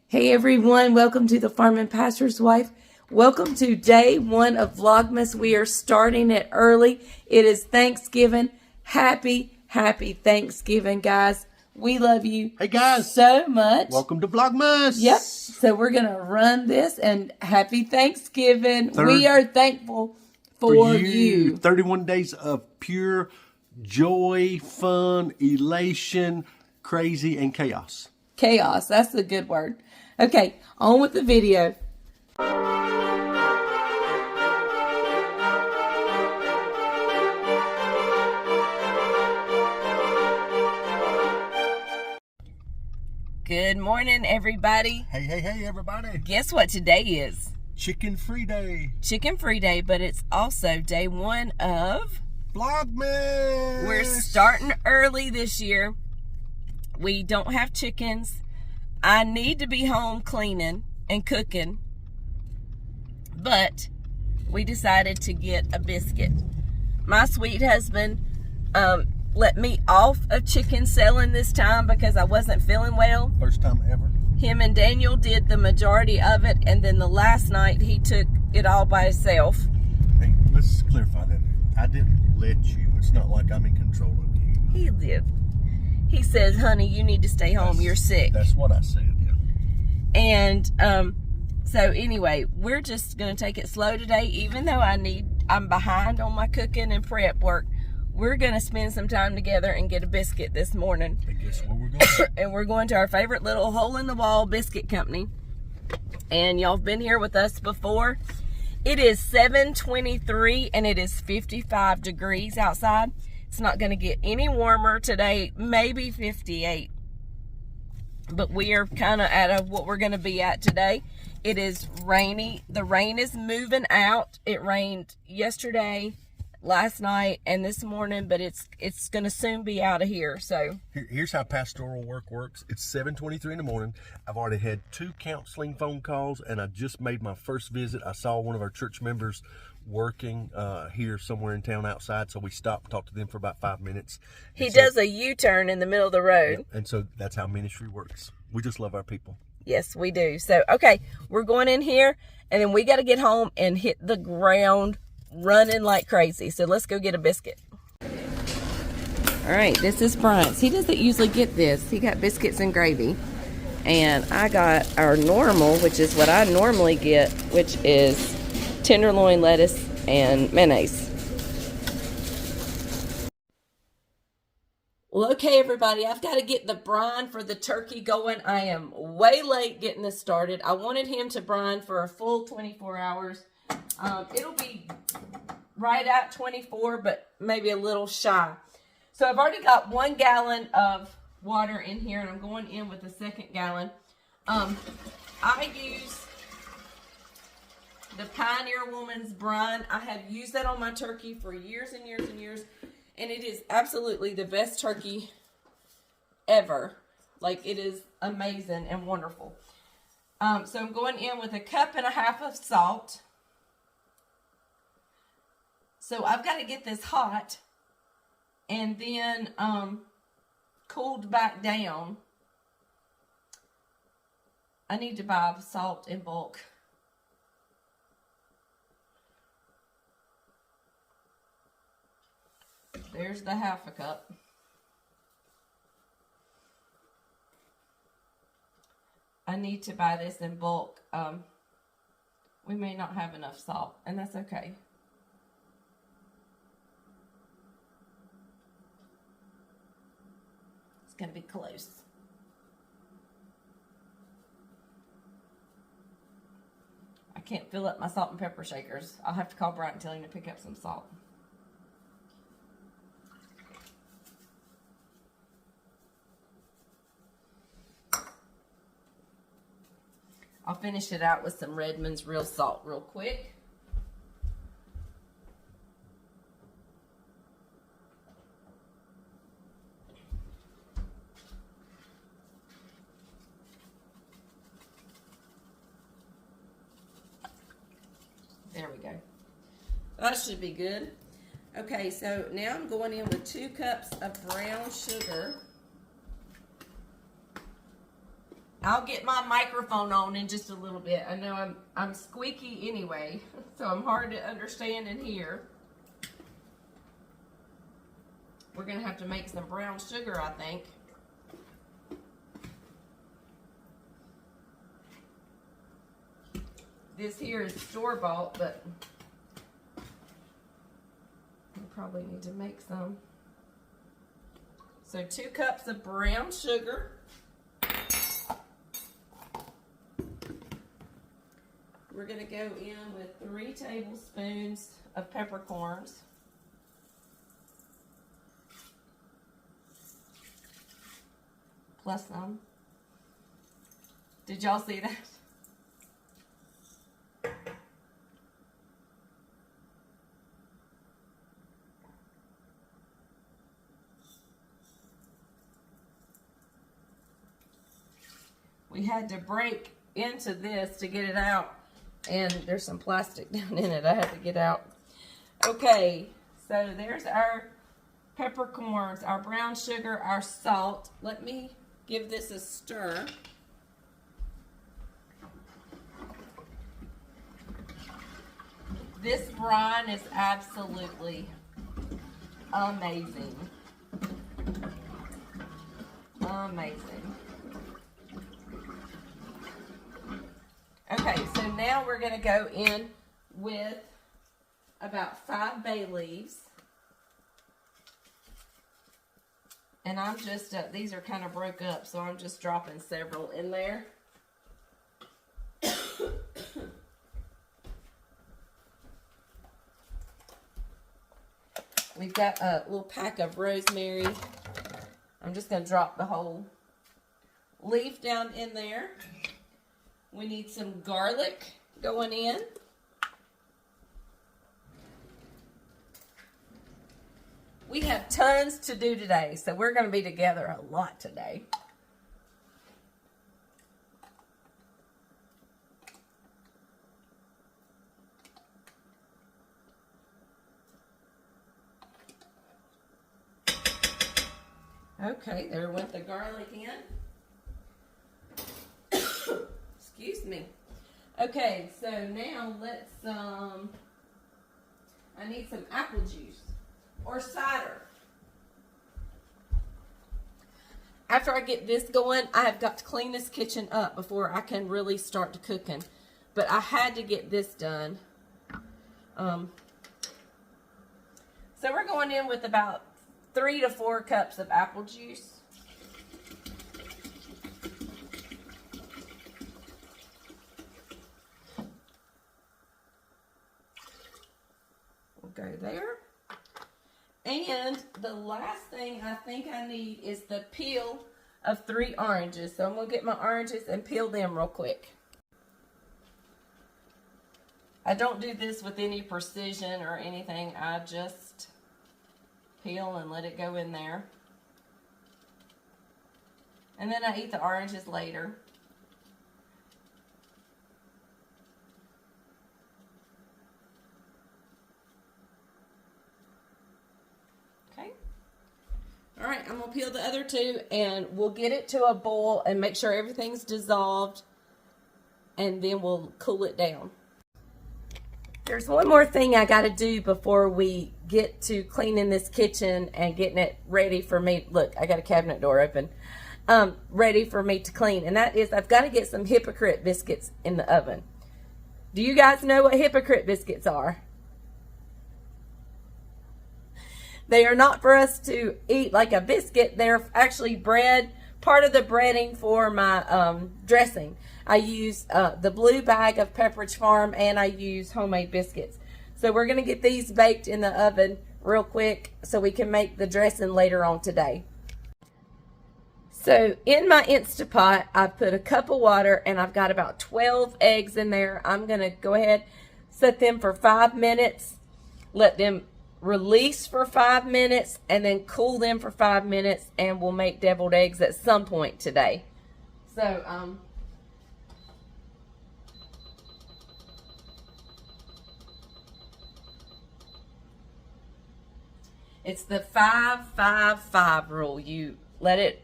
Hey everyone, welcome to the Farm and Pastor's Wife. Welcome to day one of Vlogmas. We are starting it early. It is Thanksgiving. Happy Thanksgiving, guys. We love you. Hey guys. So much. Welcome to Vlogmas. Yep. So we're going to run this and happy Thanksgiving. We are thankful for you. 31 days of pure joy, fun, elation, crazy, and chaos. Chaos. That's the good word. Okay, on with the video. Good morning, everybody. Hey, everybody. Guess what today is? Chicken Free Day. Chicken Free Day, but it's also day one of Vlogmas. We're starting early this year. We don't have chickens. I need to be home cleaning and cooking, but we decided to get a biscuit. My sweet husband let me off of chicken selling this time because I wasn't feeling well. First time ever. Him and Daniel did the majority of it, and then the last night he took it all by himself. Hey, let's clarify that. I didn't let you. It's not like I'm in control of you. He did. He says, honey, you need to stay home. You're sick. That's what I said, yeah. And so anyway, we're just going to take it slow today. Even though I'm behind on my cooking and prep work, we're going to spend some time together and get a biscuit this morning. And guess where we're going? And we're going to our favorite little hole-in-the-wall biscuit company. And y'all have been here with us before. It is 7:23 and it is 55 degrees outside. It's not going to get any warmer today, maybe 58. But we are kind of at what we're going to be at today. It is rainy. The rain is moving out. It rained yesterday, last night, and this morning, but it's going to soon be out of here. So here's how pastoral work works. It's 7:23 in the morning. I've already had 2 counseling phone calls, and I just made my first visit. I saw one of our church members working here somewhere in town outside, so we stopped and talked to them for about 5 minutes. He does a U-turn in the middle of the road. Yeah, and so that's how ministry works. We just love our people. Yes, we do. So, okay, we're going in here, and then we got to get home and hit the ground running like crazy. So let's go get a biscuit. All right, this is Brian's. He doesn't usually get this. He got biscuits and gravy. And I got our normal, which is what I normally get, which is tenderloin, lettuce, and mayonnaise. Well, okay, everybody, I've got to get the brine for the turkey going. I am way late getting this started. I wanted him to brine for a full 24 hours. It'll be right at 24, but maybe a little shy. So I've already got 1 gallon of water in here, and I'm going in with the 2nd gallon. I use the Pioneer Woman's brine. I have used that on my turkey for years and years and years, and it is absolutely the best turkey ever. Like, it is amazing and wonderful. So I'm going in with 1.5 cups of salt. So I've got to get this hot and then cooled back down. I need to buy salt in bulk. There's the 1/2 cup. I need to buy this in bulk. We may not have enough salt, and that's okay. It's going to be close. I can't fill up my salt and pepper shakers. I'll have to call Brian and tell him to pick up some salt. I'll finish it out with some Redmond's real salt real quick. There we go. That should be good. Okay, so now I'm going in with 2 cups of brown sugar. I'll get my microphone on in just a little bit. I know I'm squeaky anyway, so I'm hard to understand and hear. We're going to have to make some brown sugar, I think. This here is store-bought, but we probably need to make some. So 2 cups of brown sugar. We're going to go in with 3 tablespoons of peppercorns. Plus some. Did y'all see that? We had to break into this to get it out. And there's some plastic down in it I had to get out. Okay, so there's our peppercorns, our brown sugar, our salt. Let me give this a stir. This brine is absolutely amazing. Amazing. Okay, so now we're going to go in with about 5 bay leaves. And I'm just, these are kind of broke up, so I'm just dropping several in there. We've got a little pack of rosemary. I'm just going to drop the whole leaf down in there. We need some garlic going in. We have tons to do today, so we're going to be together a lot today. Okay, there went the garlic in. Excuse me. Okay, so now let's, I need some apple juice or cider. After I get this going, I have got to clean this kitchen up before I can really start to cooking. But I had to get this done. So we're going in with about 3 to 4 cups of apple juice. We'll go there. And the last thing I think I need is the peel of 3 oranges. So I'm going to get my oranges and peel them real quick. I don't do this with any precision or anything. I just peel and let it go in there. And then I eat the oranges later. Okay. All right, I'm going to peel the other 2 and we'll get it to a boil and make sure everything's dissolved, and then we'll cool it down. There's one more thing I got to do before we get to cleaning this kitchen and getting it ready for me. Look, I got a cabinet door open. Ready for me to clean. And that is, I've got to get some Hypocrite biscuits in the oven. Do you guys know what Hypocrite biscuits are? They are not for us to eat like a biscuit. They're actually bread, part of the breading for my dressing. I use the blue bag of Pepperidge Farm, and I use homemade biscuits. So we're going to get these baked in the oven real quick so we can make the dressing later on today. So in my Instapot, I put a cup of water, and I've got about 12 eggs in there. I'm going to go ahead, set them for 5 minutes, let them release for 5 minutes, and then cool them for 5 minutes, and we'll make deviled eggs at some point today. So, it's the 5-5-5 rule. You let it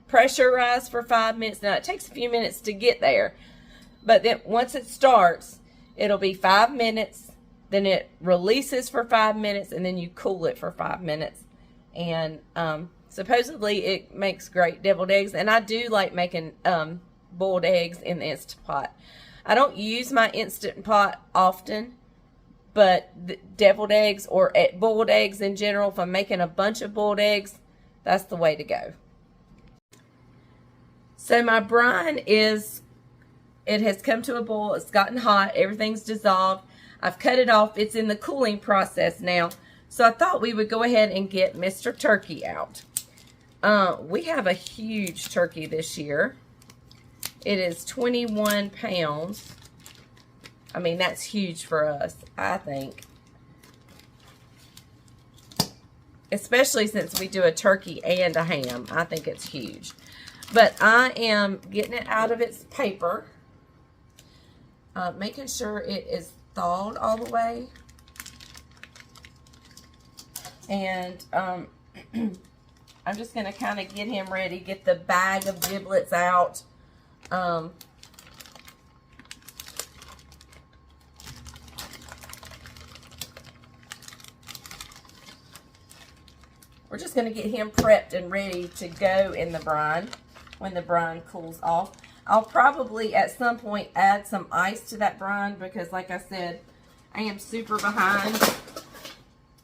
pressurize for 5 minutes. Now, it takes a few minutes to get there, but then once it starts, it'll be 5 minutes, then it releases for 5 minutes, and then you cool it for 5 minutes. And supposedly it makes great deviled eggs, and I do like making boiled eggs in the Instant Pot. I don't use my Instant Pot often, but the deviled eggs or boiled eggs in general, if I'm making a bunch of boiled eggs, that's the way to go. So my brine it has come to a boil. It's gotten hot. Everything's dissolved. I've cut it off. It's in the cooling process now. So I thought we would go ahead and get Mr. Turkey out. We have a huge turkey this year. It is 21 pounds. I mean, that's huge for us, I think. Especially since we do a turkey and a ham. I think it's huge. But I am getting it out of its paper. Making sure it is thawed all the way. And I'm just going to kind of get him ready. Get the bag of giblets out. We're just going to get him prepped and ready to go in the brine when the brine cools off. I'll probably at some point add some ice to that brine because, like I said, I am super behind.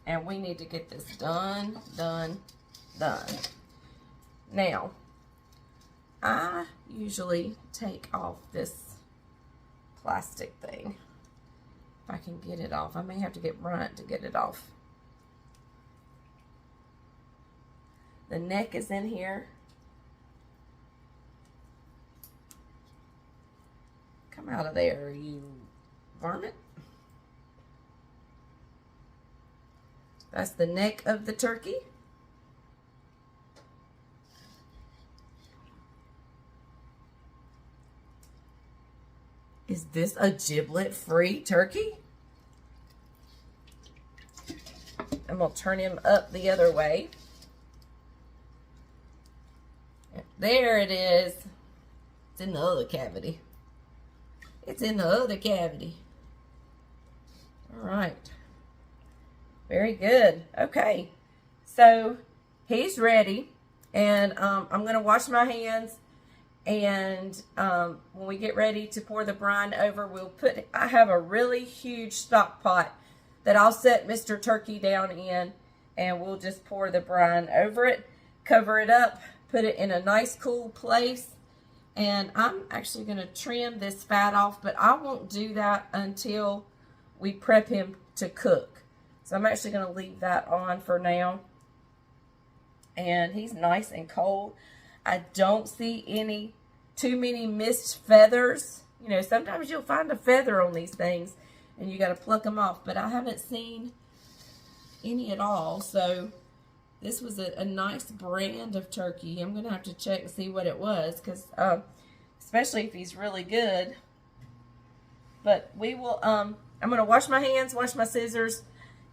And we need to get this done. Now, I usually take off this plastic thing. If I can get it off. I may have to get Bryant to get it off. The neck is in here. Come out of there, you varmint. That's the neck of the turkey. Is this a giblet-free turkey? I'm going to turn him up the other way. There it is. It's in the other cavity. It's in the other cavity. All right. Very good. Okay. So he's ready. And I'm going to wash my hands. And when we get ready to pour the brine over, I have a really huge stock pot that I'll set Mr. Turkey down in. And we'll just pour the brine over it. Cover it up. Put it in a nice cool place. And I'm actually going to trim this fat off, but I won't do that until we prep him to cook. So I'm actually going to leave that on for now. And he's nice and cold. I don't see too many missed feathers. You know, sometimes you'll find a feather on these things and you got to pluck them off, but I haven't seen any at all. So this was a nice brand of turkey. I'm going to have to check and see what it was, because especially if he's really good. But we will, I'm going to wash my hands, wash my scissors,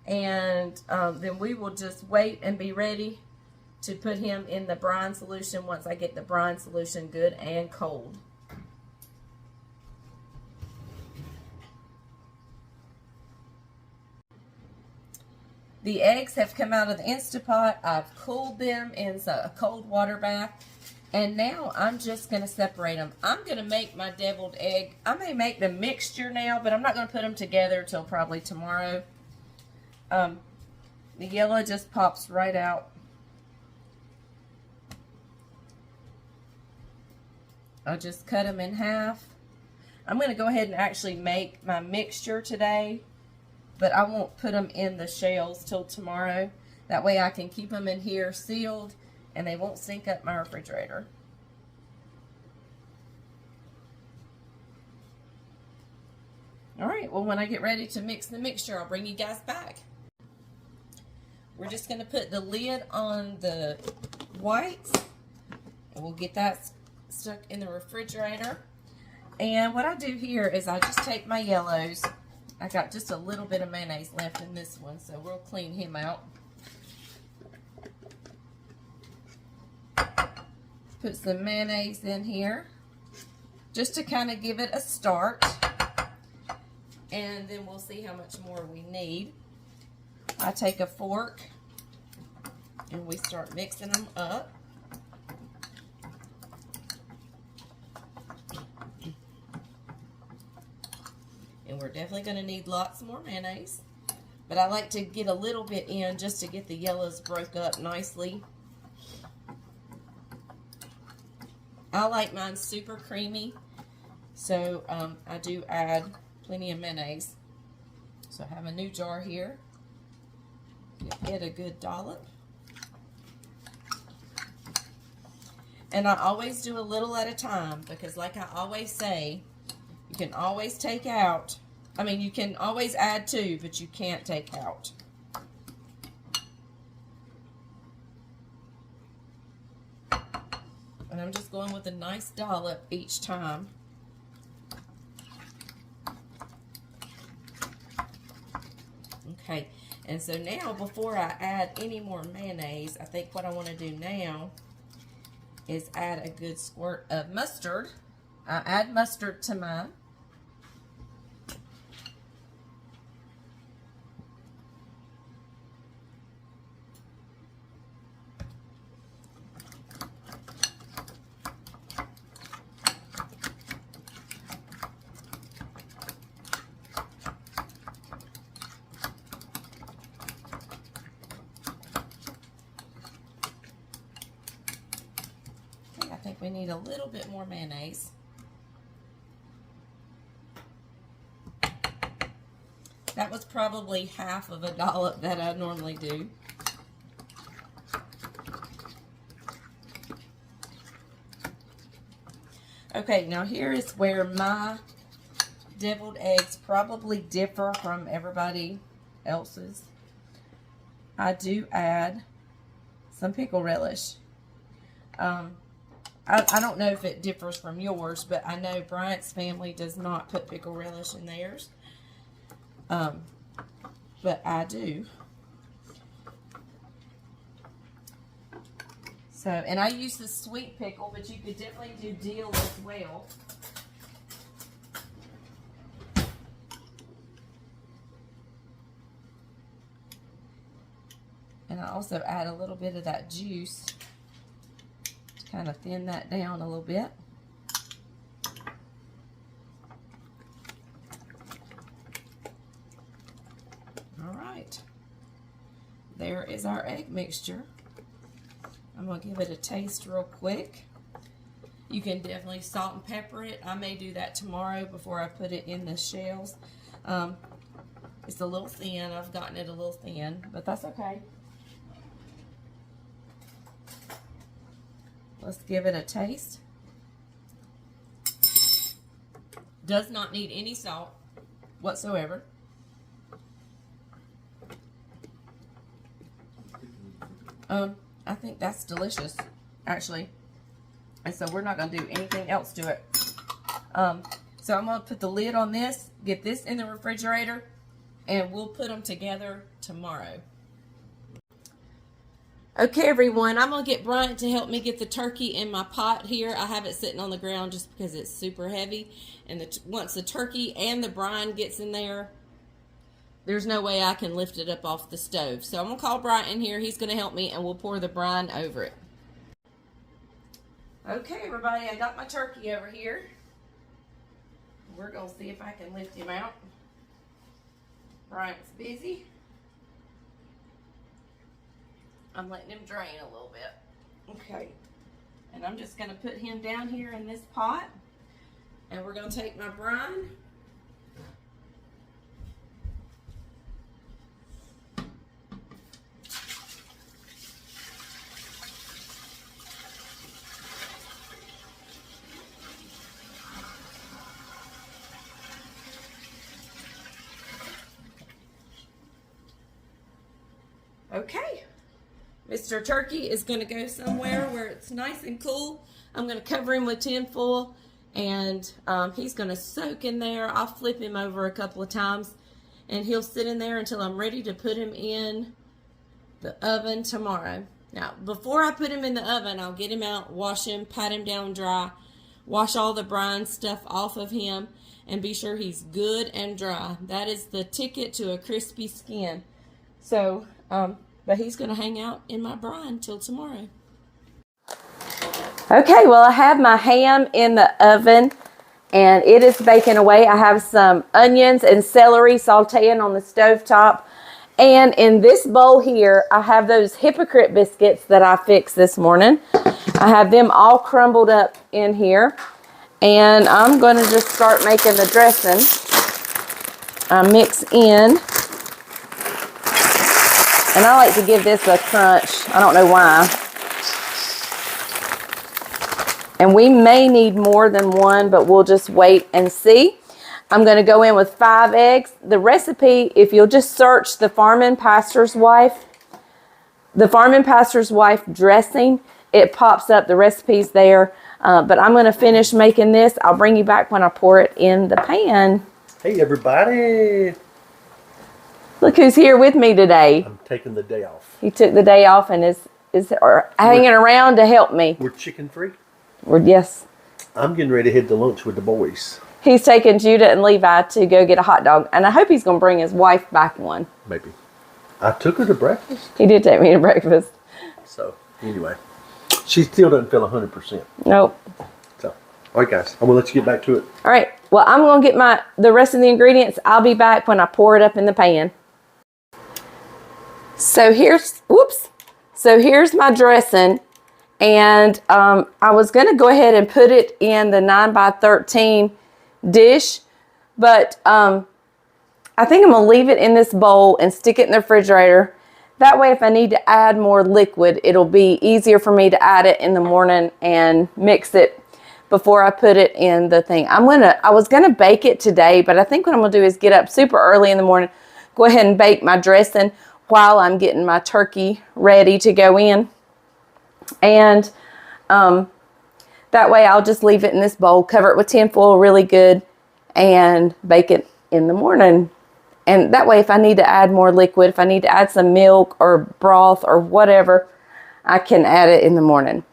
and then we will just wait and be ready to put him in the brine solution once I get the brine solution good and cold. The eggs have come out of the Instant Pot. I've cooled them in a cold water bath. And now I'm just going to separate them. I'm going to make my deviled egg. I may make the mixture now, but I'm not going to put them together till probably tomorrow. The yellow just pops right out. I'll just cut them in half. I'm going to go ahead and actually make my mixture today, but I won't put them in the shells till tomorrow. That way I can keep them in here sealed and they won't sink up my refrigerator. All right, well, when I get ready to mix the mixture, I'll bring you guys back. We're just going to put the lid on the whites and we'll get that stuck in the refrigerator. And what I do here is I just take my yellows. I got just a little bit of mayonnaise left in this one, so we'll clean him out. Put some mayonnaise in here just to kind of give it a start. And then we'll see how much more we need. I take a fork and we start mixing them up. And we're definitely going to need lots more mayonnaise. But I like to get a little bit in just to get the yellows broke up nicely. I like mine super creamy, so I do add plenty of mayonnaise. So I have a new jar here. Get a good dollop. And I always do a little at a time because, like I always say, you can always take out, you can always add to, but you can't take out. And I'm just going with a nice dollop each time. Okay, and so now before I add any more mayonnaise, I think what I want to do now is add a good squirt of mustard. I add mustard to mine. I think we need a little bit more mayonnaise. That was probably half of a dollop that I normally do. Okay, now here is where my deviled eggs probably differ from everybody else's. I do add some pickle relish. I don't know if it differs from yours, but I know Bryant's family does not put pickle relish in theirs. But I do. So, and I use the sweet pickle, but you could definitely do dill as well. And I also add a little bit of that juice to kind of thin that down a little bit. All right. There is our egg mixture. I'm going to give it a taste real quick. You can definitely salt and pepper it. I may do that tomorrow before I put it in the shells. It's a little thin. I've gotten it a little thin, but that's okay. Let's give it a taste. Does not need any salt whatsoever. I think that's delicious, actually. And so we're not going to do anything else to it. So I'm going to put the lid on this, get this in the refrigerator, and we'll put them together tomorrow. Okay, everyone, I'm going to get Bryant to help me get the turkey in my pot here. I have it sitting on the ground just because it's super heavy. And once the turkey and the brine gets in there, there's no way I can lift it up off the stove. So I'm going to call Bryant in here. He's going to help me, and we'll pour the brine over it. Okay, everybody, I got my turkey over here. We're going to see if I can lift him out. Bryant's busy. I'm letting him drain a little bit. Okay. And I'm just going to put him down here in this pot. And we're going to take my brine. Okay. Mr. Turkey is going to go somewhere where it's nice and cool. I'm going to cover him with tin foil, and he's going to soak in there. I'll flip him over a couple of times, and he'll sit in there until I'm ready to put him in the oven tomorrow. Now, before I put him in the oven, I'll get him out, wash him, pat him down dry, wash all the brine stuff off of him, and be sure he's good and dry. That is the ticket to a crispy skin. So, but he's going to hang out in my brine till tomorrow. Okay, well, I have my ham in the oven, and it is baking away. I have some onions and celery sauteing on the stovetop. And in this bowl here, I have those Hypocrite biscuits that I fixed this morning. I have them all crumbled up in here. And I'm going to just start making the dressing. I mix in. And I like to give this a crunch. I don't know why. And we may need more than one, but we'll just wait and see. I'm going to go in with 5 eggs. The recipe, if you'll just search the Farming Pastor's Wife dressing, it pops up. The recipe's there. But I'm going to finish making this. I'll bring you back when I pour it in the pan. Hey, everybody. Look who's here with me today. I'm taking the day off. He took the day off and is hanging around to help me. We're chicken free? Yes. I'm getting ready to head to lunch with the boys. He's taking Judah and Levi to go get a hot dog. And I hope he's going to bring his wife back one. Maybe. I took her to breakfast. He did take me to breakfast. So, anyway. She still doesn't feel 100%. Nope. So, all right, guys. I'm going to let you get back to it. All right. Well, I'm going to get the rest of the ingredients. I'll be back when I pour it up in the pan. So, here's my dressing. And I was going to go ahead and put it in the 9x13 dish, but I think I'm going to leave it in this bowl and stick it in the refrigerator. That way, if I need to add more liquid, it'll be easier for me to add it in the morning and mix it before I put it in the thing. I was going to bake it today, but I think what I'm going to do is get up super early in the morning, go ahead and bake my dressing while I'm getting my turkey ready to go in. And that way I'll just leave it in this bowl, cover it with tin foil really good, and bake it in the morning. And that way, if I need to add more liquid, if I need to add some milk or broth or whatever, I can add it in the morning.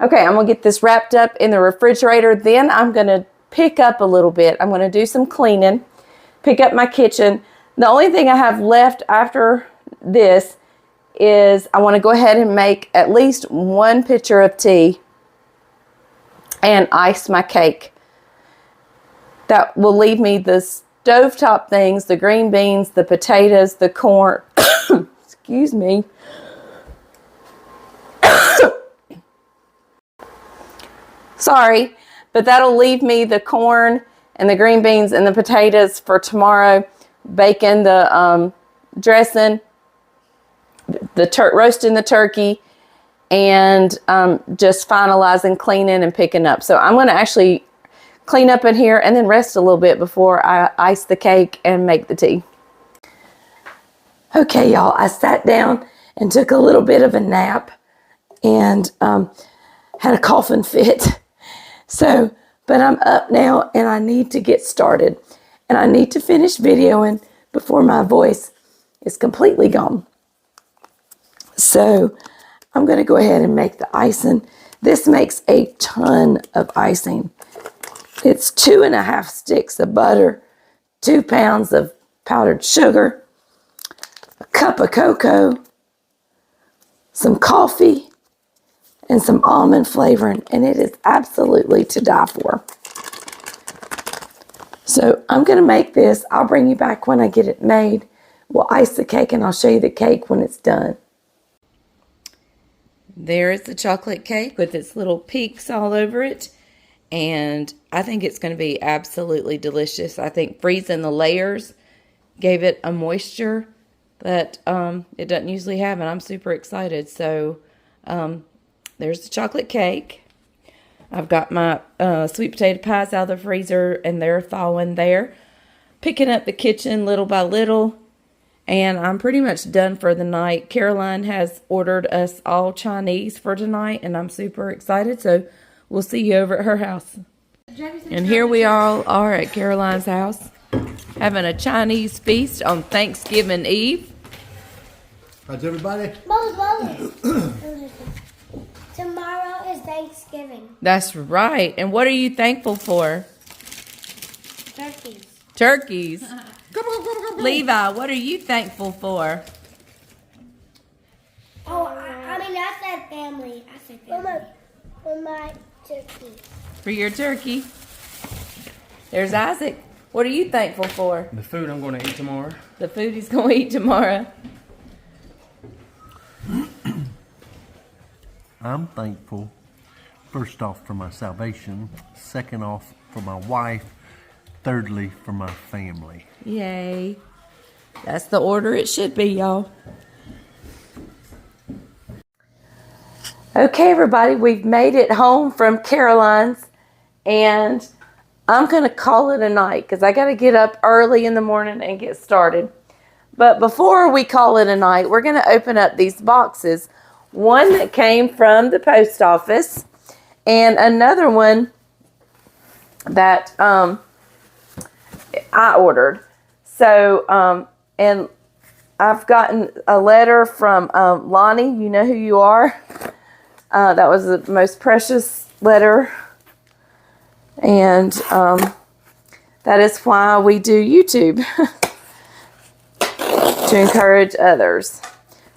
Okay, I'm going to get this wrapped up in the refrigerator. Then I'm going to pick up a little bit. I'm going to do some cleaning, pick up my kitchen. The only thing I have left after this is I want to go ahead and make at least 1 pitcher of tea and ice my cake. That will leave me the stovetop things, the green beans, the potatoes, the corn. Excuse me. Sorry, but that'll leave me the corn and the green beans and the potatoes for tomorrow. Bacon, the dressing, roasting the turkey, and just finalizing, cleaning, and picking up. So I'm going to actually clean up in here and then rest a little bit before I ice the cake and make the tea. Okay, y'all, I sat down and took a little bit of a nap and had a coughing fit. So, but I'm up now and I need to get started. And I need to finish videoing before my voice is completely gone. So I'm going to go ahead and make the icing. This makes a ton of icing. It's 2.5 sticks of butter, 2 pounds of powdered sugar, a cup of cocoa, some coffee, and some almond flavoring. And it is absolutely to die for. So I'm going to make this. I'll bring you back when I get it made. We'll ice the cake and I'll show you the cake when it's done. There is the chocolate cake with its little peaks all over it. And I think it's going to be absolutely delicious. I think freezing the layers gave it a moisture that it doesn't usually have. And I'm super excited. So there's the chocolate cake. I've got my sweet potato pies out of the freezer and they're thawing there. Picking up the kitchen little by little. And I'm pretty much done for the night. Caroline has ordered us all Chinese for tonight. And I'm super excited. So we'll see you over at her house. And here we all are at Caroline's house. Having a Chinese feast on Thanksgiving Eve. How's everybody? Thanksgiving. That's right. And what are you thankful for? Turkeys. Turkeys. Levi, what are you thankful for? Oh, I mean, I said family. I said family. For my turkey. For your turkey. There's Isaac. What are you thankful for? The food I'm going to eat tomorrow. The food he's going to eat tomorrow. I'm thankful, first off, for my salvation, second off, for my wife, thirdly, for my family. Yay. That's the order it should be, y'all. Okay, everybody, we've made it home from Caroline's, and I'm going to call it a night because I got to get up early in the morning and get started. But before we call it a night, we're going to open up these boxes. One that came from the post office and another one that I ordered. So, and I've gotten a letter from Lonnie. You know who you are. That was the most precious letter. And that is why we do YouTube. To encourage others.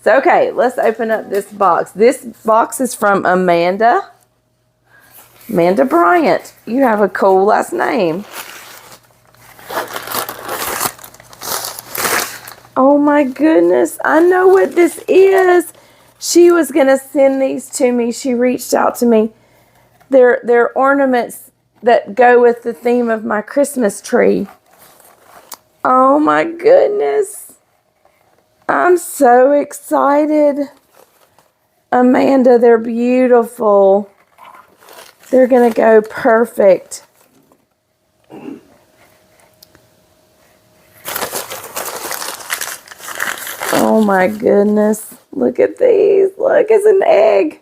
So, okay, let's open up this box. This box is from Amanda. Amanda Bryant. You have a cool last name. Oh my goodness. I know what this is. She was going to send these to me. She reached out to me. They're ornaments that go with the theme of my Christmas tree. Oh my goodness. I'm so excited. Amanda, they're beautiful. They're going to go perfect. Oh my goodness. Look at these. Look, it's an egg.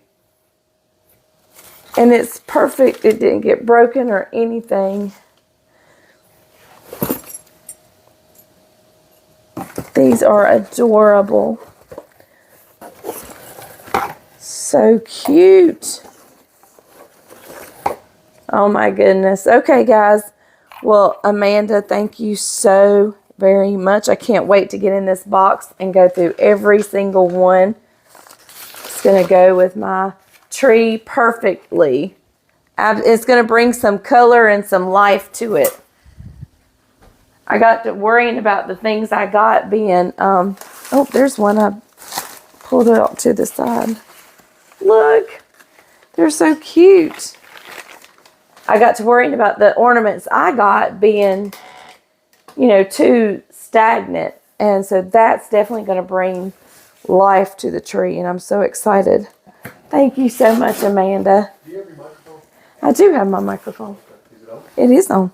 And it's perfect. It didn't get broken or anything. These are adorable. So cute. Oh my goodness. Okay, guys. Well, Amanda, thank you so very much. I can't wait to get in this box and go through every single one. It's going to go with my tree perfectly. It's going to bring some color and some life to it. I got to worrying about the things I got being, oh, there's one I pulled it out to the side. Look, they're so cute. I got to worrying about the ornaments I got being, you know, too stagnant. And so that's definitely going to bring life to the tree. And I'm so excited. Thank you so much, Amanda. Do you have your microphone? I do have my microphone. Is it on? It is on.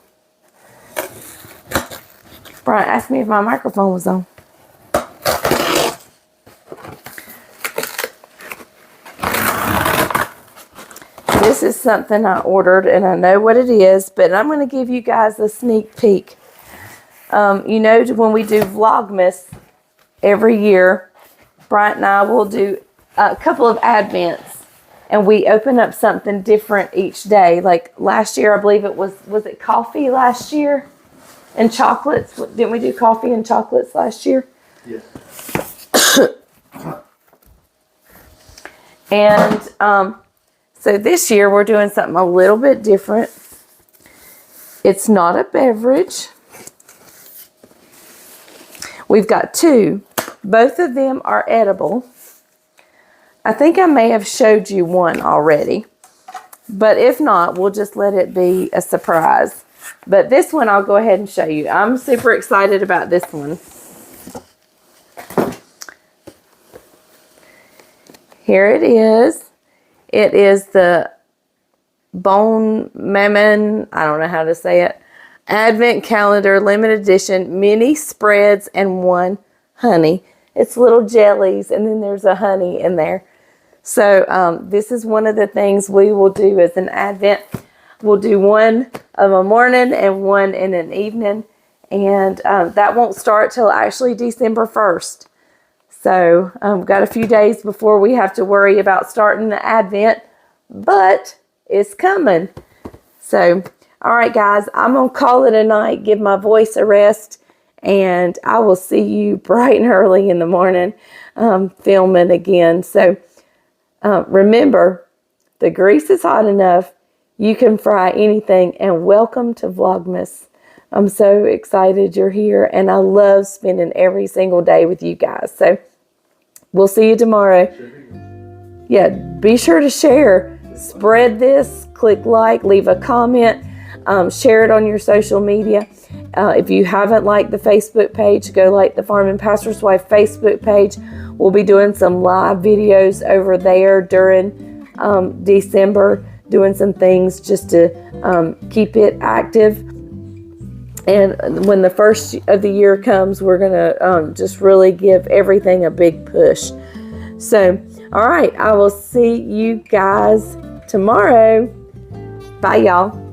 Brian asked me if my microphone was on. This is something I ordered, and I know what it is, but I'm going to give you guys a sneak peek. You know, when we do Vlogmas every year, Brian and I will do a couple of Advents, and we open up something different each day. Like last year, I believe it was it coffee last year? And chocolates. Didn't we do coffee and chocolates last year? Yes. And so this year we're doing something a little bit different. It's not a beverage. We've got two. Both of them are edible. I think I may have showed you one already. But if not, we'll just let it be a surprise. But this one I'll go ahead and show you. I'm super excited about this one. Here it is. It is the Bone Mammon, I don't know how to say it, Advent Calendar Limited Edition Mini Spreads and one honey. It's little jellies and then there's a honey in there. So this is one of the things we will do as an Advent. We'll do one of a morning and one in an evening. And that won't start till actually December 1st. So got a few days before we have to worry about starting the Advent. But is coming. So, all right, guys, I'm going to call it a night, give my voice a rest, and I will see you bright and early in the morning filming again. So, remember, the grease is hot enough. You can fry anything, and welcome to Vlogmas. I'm so excited you're here, and I love spending every single day with you guys. So, we'll see you tomorrow. Yeah, be sure to share. Spread this. Click like. Leave a comment. Share it on your social media. If you haven't liked the Facebook page, go like the Farm and Pastor's Wife Facebook page. We'll be doing some live videos over there during December, doing some things just to keep it active. And when the first of the year comes, we're going to just really give everything a big push. So, all right, I will see you guys tomorrow. Bye, y'all.